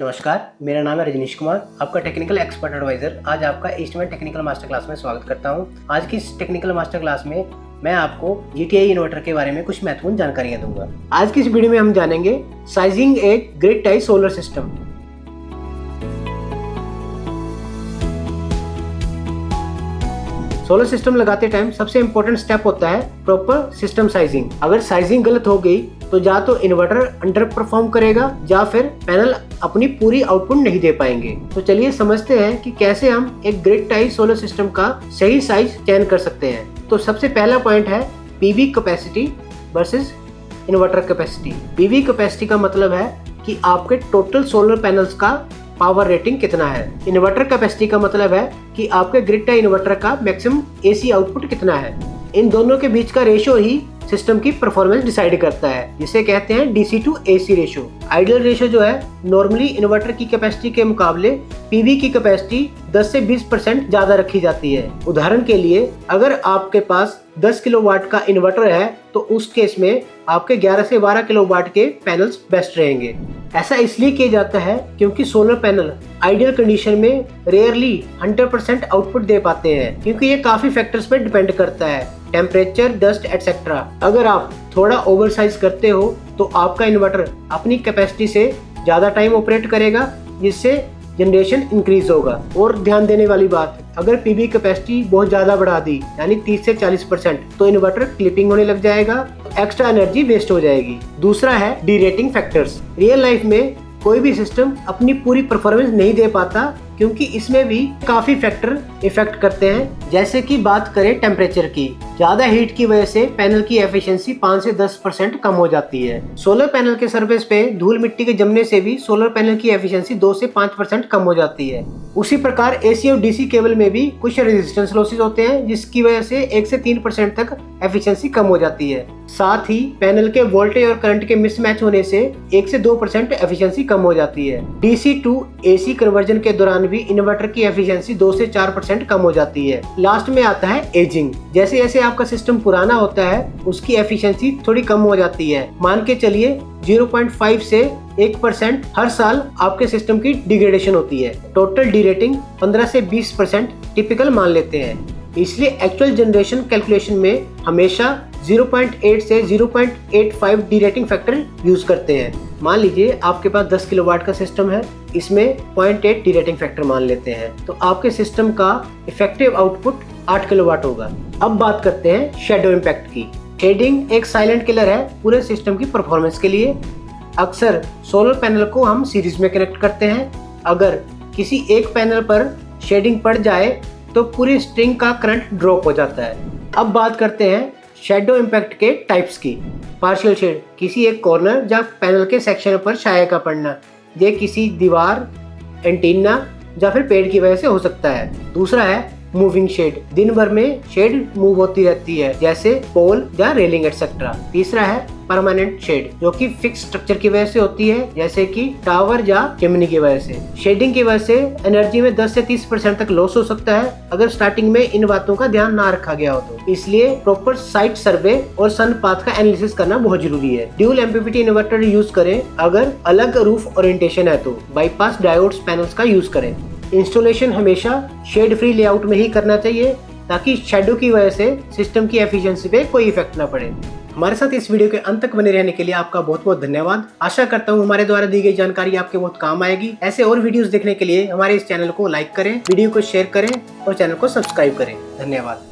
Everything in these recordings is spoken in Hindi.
नमस्कार, मेरा नाम है रजनीश कुमार, आपका टेक्निकल एक्सपर्ट एडवाइज़र। आज आपका ईस्टमैन टेक्निकल मास्टर क्लास में स्वागत करता हूं। आज की इस टेक्निकल मास्टर क्लास में मैं आपको GTI इन्वर्टर के बारे में कुछ महत्वपूर्ण जानकारियां दूंगा। आज की इस वीडियो में हम जानेंगे sizing a grid tie solar system. Solar system लगाते टाइम सबसे इम्पोर्टेंट स्टेप होता है प्रॉपर सिस्टम साइजिंग। अगर साइजिंग गलत हो गई तो या तो इन्वर्टर अंडर परफॉर्म करेगा या फिर पैनल अपनी पूरी आउटपुट नहीं दे पाएंगे। तो चलिए समझते हैं कि कैसे हम एक ग्रिड टाई सोलर सिस्टम का सही साइज चयन कर सकते हैं। तो सबसे पहला पॉइंट है PV capacity versus inverter capacity. PV capacity का मतलब है कि आपके टोटल सोलर पैनल्स का पावर रेटिंग कितना है। इन्वर्टर कैपेसिटी का मतलब है कि आपके ग्रिड टाई इन्वर्टर का मैक्सिमम AC आउटपुट कितना है। इन दोनों के बीच का रेशियो ही सिस्टम की परफॉर्मेंस डिसाइड करता है, जिसे कहते हैं DC to AC ratio. Ideal ratio जो है नॉर्मली इन्वर्टर की कैपेसिटी के मुकाबले पीवी की कैपेसिटी 10 से 20% ज्यादा रखी जाती है। उदाहरण के लिए अगर आपके पास 10 किलोवाट का इन्वर्टर है तो उस केस में आपके 11 से 12 किलोवाट के पैनल्स बेस्ट रहेंगे। ऐसा इसलिए किया जाता है क्योंकि सोलर पैनल आइडियल कंडीशन में रेयरली 100% आउटपुट दे पाते हैं, क्योंकि ये काफी फैक्टर्स पे डिपेंड करता है, टेम्परेचर, डस्ट एटसेट्रा। अगर आप थोड़ा ओवरसाइज करते हो तो आपका इन्वर्टर अपनी कैपेसिटी से ज्यादा टाइम ऑपरेट करेगा, जिससे जनरेशन इंक्रीज होगा। और ध्यान देने वाली बात, अगर पीवी कैपेसिटी बहुत ज्यादा बढ़ा दी यानी 30 से 40% तो इन्वर्टर क्लिपिंग होने लग जाएगा, एक्स्ट्रा एनर्जी वेस्ट हो जाएगी। दूसरा है डीरेटिंग फैक्टर्स। रियल लाइफ में कोई भी सिस्टम अपनी पूरी परफॉर्मेंस नहीं दे पाता, क्योंकि इसमें भी काफी फैक्टर इफेक्ट करते हैं। जैसे कि बात करें टेम्परेचर की, ज्यादा हीट की वजह से पैनल की एफिशिएंसी 5 से 10% कम हो जाती है। सोलर पैनल के सरफेस पे धूल मिट्टी के जमने से भी सोलर पैनल की एफिशिएंसी 2 से 5% कम हो जाती है। उसी प्रकार AC और DC केबल में भी कुछ रेजिस्टेंस लॉसेस होते हैं, जिसकी वजह से 1 से 3% तक एफिशिएंसी कम हो जाती है। साथ ही पैनल के वोल्टेज और करंट के मिसमैच होने से 1 से 2% एफिशिएंसी कम हो जाती है। DC to AC कन्वर्जन के दौरान भी इन्वर्टर की एफिशिएंसी 2 से 4% कम हो जाती है। लास्ट में आता है एजिंग। जैसे जैसे आपका सिस्टम पुराना होता है उसकी एफिशिएंसी थोड़ी कम हो जाती है। मान के चलिए 0.5 से 1% हर साल आपके सिस्टम की डिग्रेडेशन होती है। टोटल डीरेटिंग 15 से 20% टिपिकल मान लेते हैं। इसलिए एक्चुअल जनरेशन कैलकुलेशन में हमेशा 0.8 से 0.85 डीरेटिंग फैक्टर यूज करते हैं। मान लीजिए आपके पास 10 किलोवाट का सिस्टम है, इसमें 0.8 डीरेटिंग फैक्टर मान लेते हैं, तो आपके सिस्टम का इफेक्टिव आउटपुट 8 किलोवाट होगा। अब बात करते हैं शेडो इम्पैक्ट की। शेडिंग एक साइलेंट किलर है पूरे सिस्टम की परफॉर्मेंस के लिए। अक्सर सोलर पैनल को हम सीरीज में कनेक्ट करते हैं। अगर किसी एक पैनल पर शेडिंग पड़ जाए तो पूरी स्ट्रिंग का करंट ड्रॉप हो जाता है। अब बात करते हैं शेडो इम्पैक्ट के टाइप्स की। पार्शियल शेड, किसी एक कॉर्नर या पैनल के सेक्शन पर छाया का पड़ना, ये किसी दीवार, एंटीना या फिर पेड़ की वजह से हो सकता है। दूसरा है मूविंग शेड, दिन भर में शेड मूव होती रहती है, जैसे पोल या रेलिंग एटसेट्रा। तीसरा है परमानेंट शेड, जो कि फिक्स स्ट्रक्चर की वजह से होती है, जैसे कि टावर या चिमनी की वजह से। शेडिंग की वजह से एनर्जी में 10 से 30% तक लॉस हो सकता है, अगर स्टार्टिंग में इन बातों का ध्यान ना रखा गया हो तो। इसलिए प्रॉपर साइट सर्वे और सन पाथ का एनालिसिस करना बहुत जरूरी है। ड्यूल MPPT इन्वर्टर यूज करें। अगर अलग रूफ ओरिएंटेशन है तो बाईपास डायोड्स पैनल्स का यूज करें। इंस्टॉलेशन हमेशा शेड फ्री लेआउट में ही करना चाहिए, ताकि शेडो की वजह से सिस्टम की एफिशिएंसी पे कोई इफेक्ट ना पड़े। हमारे साथ इस वीडियो के अंत तक बने रहने के लिए आपका बहुत बहुत धन्यवाद। आशा करता हूँ हमारे द्वारा दी गई जानकारी आपके बहुत काम आएगी। ऐसे और वीडियोस देखने के लिए हमारे इस चैनल को लाइक करें, वीडियो को शेयर करें और चैनल को सब्सक्राइब करें। धन्यवाद।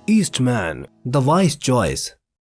Eastman, the vice choice.